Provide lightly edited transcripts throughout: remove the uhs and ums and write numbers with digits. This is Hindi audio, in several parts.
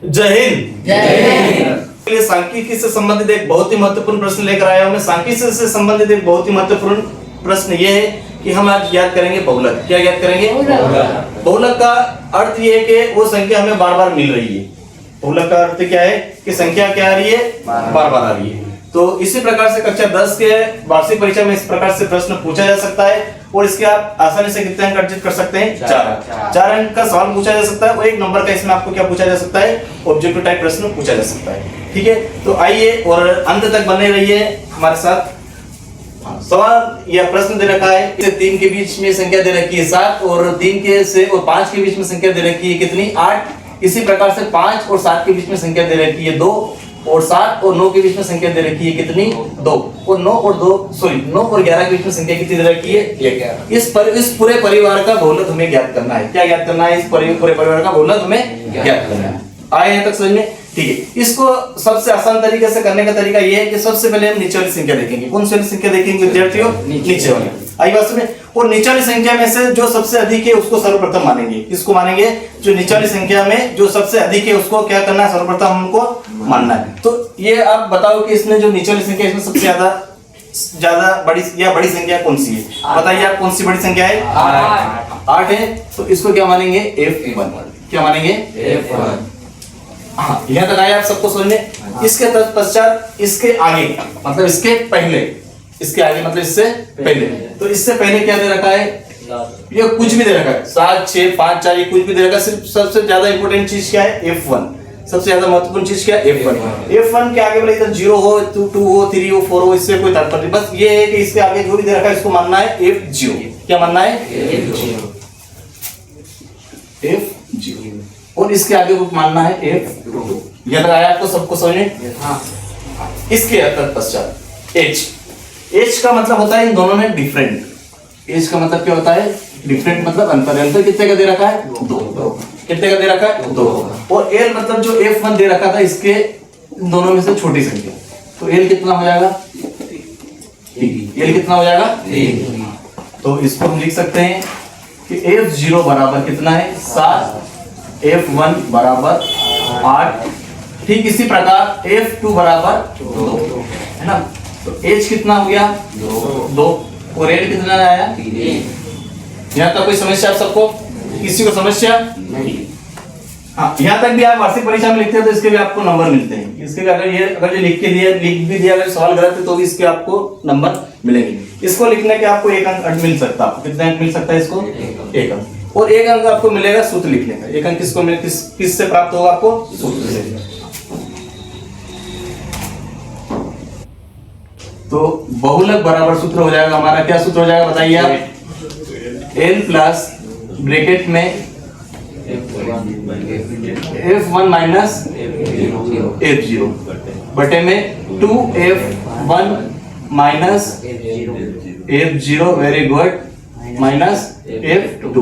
जय हिंद। जय हिंद। सांख्यिकी से संबंधित एक बहुत ही महत्वपूर्ण प्रश्न लेकर आया हूं मैं। सांख्यिकी से संबंधित एक बहुत ही महत्वपूर्ण प्रश्न ये है कि हम आज ज्ञात करेंगे बहुलक। क्या ज्ञात करेंगे? बहुलक का अर्थ ये है कि वो संख्या हमें बार बार मिल रही है। बहुलक का अर्थ क्या है कि संख्या क्या आ रही है? बार बार आ रही है। तो इसी प्रकार से कक्षा 10 के वार्षिक परीक्षा में इस प्रकार से प्रश्न पूछा जा सकता है और इसके आप आसानी से कितने अंक अर्जित कर सकते हैं? 4 अंक का सवाल पूछा जा सकता है और 1 नंबर का इसमें आपको क्या पूछा जा सकता है? ऑब्जेक्टिव टाइप प्रश्न पूछा जा सकता है। ठीक है, तो आइए और अंत तक बने रहिए हमारे साथ। सवाल या प्रश्न दे रखा है, 3 के बीच में संख्या दे रखी है 7 और 3 के से और 5 के बीच में संख्या दे रखी है कितनी? 8। इसी प्रकार से 5 और 7 के बीच में संख्या दे रखी है 2 और 7 और 9 के बीच में संख्या दे रखी है कितनी? 2 और 9 और 11 के बीच में संख्या कितनी दे रखी है? 11। इस पूरे परिवार का बहुलक हमें ज्ञात करना है। क्या ज्ञात करना है? इस पूरे परिवार का बहुलक हमें ज्ञात करना है। आए यहाँ तक समझ में? ठीक है, इसको सबसे आसान तरीके से करने का तरीका ये है कि सबसे पहले हम नीचे वाली संख्या देखेंगे। कौन सी वाली संख्या देखेंगे विद्यार्थियों? नीचे वाली। आई बात समझ? और नीचे वाली संख्या में से जो सबसे अधिक है उसको सर्वप्रथम मानेंगे। किसको मानेंगे? जो नीचे वाली संख्या में जो सबसे अधिक है उसको क्या करना है? सर्वप्रथम हमको मानना है। तो ये आप बताओ कि इसमें जो नीचे वाली संख्या इसमें सबसे ज्यादा बड़ी या बड़ी संख्या कौन सी है? बताइए आप, कौन सी बड़ी संख्या है? 8 है। तो इसको क्या मानेंगे? F1। क्या मानेंगे? F1। हाँ, यहाँ तक आए आप सबको समझ में? इसके तत्पश्चात इसके आगे मतलब इसके पहले, इसके आगे मतलब इससे पहले, तो इससे पहले क्या दे रखा है? ये कुछ भी दे रखा है, 7 6 5 4 ये कुछ भी दे रखा है। सिर्फ सबसे ज्यादा इंपॉर्टेंट चीज क्या है? F1। सबसे ज्यादा महत्वपूर्ण चीज क्या है? F1 के आगे बोले इधर 0 हो 2 हो 3 हो 4 हो, इससे कोई तात्पर्य नहीं। बस ये है कि इसके आगे जो भी दे रखा है इसको मानना है F0। क्या मानना है? F0। और इसके आगे को मानना है F2। याद आया आपको सबको समझ में? हाँ। इसके तत्पश्चात H का मतलब होता है इन दोनों में डिफरेंट। H का मतलब क्या होता है? डिफरेंट मतलब अंतर। अंतर कितने का दे रखा है? 2। कितने का दे रखा है? 2। और L मतलब जो F1 दे रखा था इसके इन दोनों में से छोटी संख्या, तो L कितना हो जाएगा? 3। L कितना हो जाएगा? 3। तो इसको हम लिख सकते हैं कि F0 बराबर कितना है? 7। F1 बराबर 8। ठीक इसी प्रकार F2 बराबर 2 है ना। तो H कितना हो गया? 2 और L कितना आया? 3। यहाँ तक कोई समस्या आप सबको? किसी को समस्या नहीं? हाँ, यहाँ तक भी आप वार्षिक परीक्षा में लिखते हैं तो इसके भी आपको नंबर मिलते हैं। इसके भी अगर ये लिख भी दिया, अगर सवाल गलत है तो भी इसके आपको नंबर मिलेंगे। इसको लिखने के आपको 1 अंक मिल सकता है। कितना अंक मिल सकता है इसको? 1 अंक। और 1 अंक आपको मिलेगा सूत्र लिखने का। 1 अंक किसको मिले? किस से प्राप्त होगा आपको? सूत्र से। तो बहुलक बराबर सूत्र हो जाएगा हमारा। क्या सूत्र हो जाएगा बताइए आप? L प्लस ब्रैकेट में F1 माइनस F0 बटे में 2F1 minus F0 very good minus F2।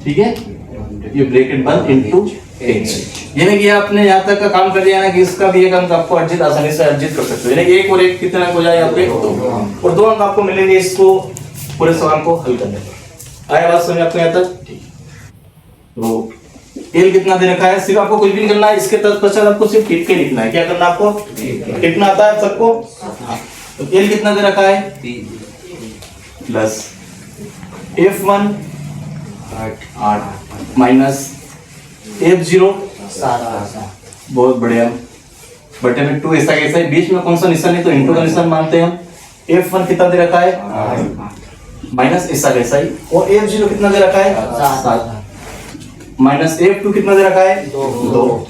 ठीक है, ये ब्रैकेट बंद इनटू H। यानी कि आपने यहाँ तक का काम कर दिया ना कि इसका भी 1 अंक आपको अर्जित आसानी से अर्जित कर सकते हो। यानी 1 और 1 कितना अंक हो जाए आपके? 2 और 2 अंक आपको मिलेंगे इसको पूरे सवाल को हल करने पर। आया बात समझ आपको यहाँ तक? ठीक। तो L कितना दे रखा है? सिर्फ आपको कुछ भी नहीं करना है, इसके तत्पश्चात आपको सिर्फ टिक के लिखना है। क्या करना आपको? कितना आता है सबको? तो L कितना दे रखा है? 3 प्लस F1 8 माइनस F0 7। बहुत बढ़िया। बटे में 2 ऐसा कैसा है? बीच में कौन सा निशान है तो इंटू का निशान मानते हैं हम। F1 कितना दे रखा है? 8 माइनस ऐसा कैसा ही। और F0 कितना दे रखा है? 7 माइनस F2 कितना दे रखा है? 2।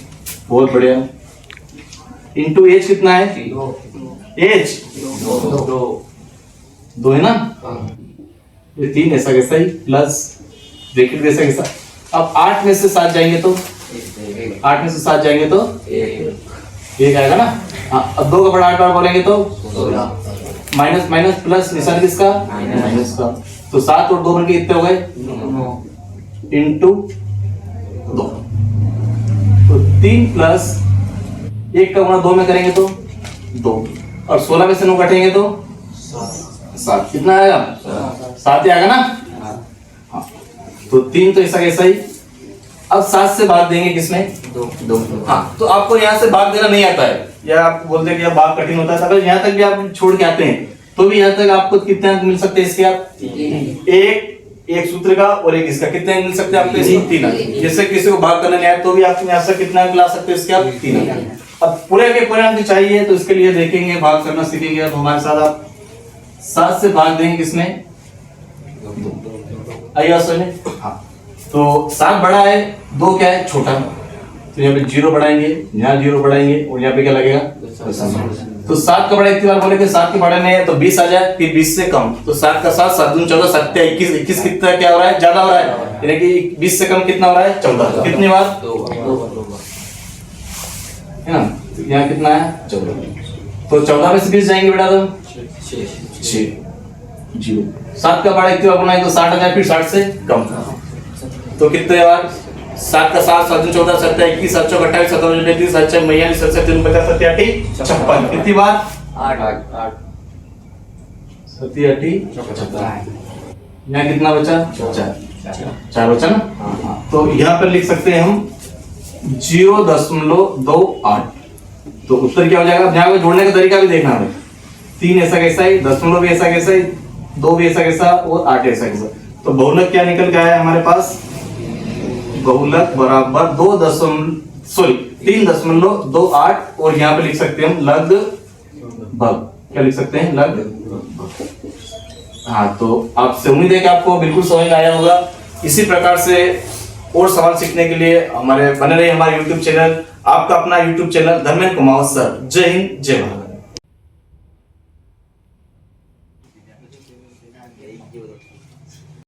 बहुत बढ़िया। इंटू H कितना है? H 2 है ना। ये 3 ऐसा कैसा ही प्लस ब्रैकेट कैसा कैसा। अब 8 में से 7 जाएंगे तो 8 में से 7 जाएंगे तो 1 आएगा ना। हाँ, अब 2 का बड़ा 8 बार बोलेंगे तो 16 माइनस माइनस प्लस निशान किसका? माइनस का। तो 7 और 2 बनके कितने हो गए? इंटू 2। तो 3 प्लस 1 का गुणा 2 में करेंगे तो 2 और 16 में से 9 काटेंगे तो 7। कितना आएगा? 7 ही आएगा ना। हाँ, तो 3 तो ऐसा कैसा ही अब 7 से भाग देंगे किसमें? 2। हाँ, तो आपको यहाँ से भाग देना नहीं आता है, या आप बोलते हैं कि भाग कठिन होता है, अगर यहाँ तक भी आप छोड़ के आते हैं तो भी यहाँ तक आपको कितने अंक मिल सकते हैं इसके? आप एक सूत्र का और एक इसका, कितने अंक मिल सकते हैं आपको इसके? 3 अंक। जैसे किसी को भाग करना नहीं आया तो भी आप यहाँ से कितना अंक ला सकते हैं इसके? आप 3 अंक। अब पूरे के पूरे अंक चाहिए तो इसके लिए देखेंगे, भाग करना सीखेंगे। अब हमारे साथ आप 7 से भाग देंगे किसमें? 2। आइए सुनिए। हाँ, तो 7 बड़ा है, 2 क्या है? छोटा। तो यहाँ पे 0 बढ़ाएंगे, यहाँ 0 बढ़ाएंगे और यहाँ पे क्या लगेगा? तो 7 का बड़ा इतनी बार बोलेंगे 7 के बड़े में तो 20 आ जाए, फिर 20 से कम, तो 7 का 7, 7 दूनी 14, 7 21, 21 कितना क्या हो रहा है? ज्यादा हो रहा है, यानी कि 20 से कम कितना हो रहा है? 14। कितनी बार? 2 है ना? तो यहाँ कितना है? 14। तो 14 में से 20 जाएंगे बेटा तो 6। 7 का बड़ा इतनी बार बोला है तो 60 आ जाए, फिर 60 से कम, तो कितने बार? 7 का 7, 7 14, 7 21, 7 28, 7 35, 7 42, 7 50, 7 56। कितनी बार? 8। 7 56। यहाँ कितना बचा? 4 बचा ना? तो यहाँ पर लिख सकते हैं हम 0.28। तो उत्तर क्या हो जाएगा? यहाँ पे जोड़ने का तरीका भी देखना है। 3 ऐसा कैसा है, दशमलव भी ऐसा कैसा है, 2 भी ऐसा कैसा और 8 ऐसा कैसा। तो बहुलक क्या निकल के आया हमारे पास? बहुलक बराबर 3.28 और यहाँ पे लिख सकते हैं हम लगभग। क्या लिख सकते हैं? लगभग। हाँ, तो आपसे उम्मीद है कि आपको बिल्कुल समझ में आया होगा। इसी प्रकार से और सवाल सीखने के लिए हमारे बने रहिए हमारे YouTube चैनल, आपका अपना YouTube channel Dharmendra Kumawat sir. जय हिंद, जय भारत।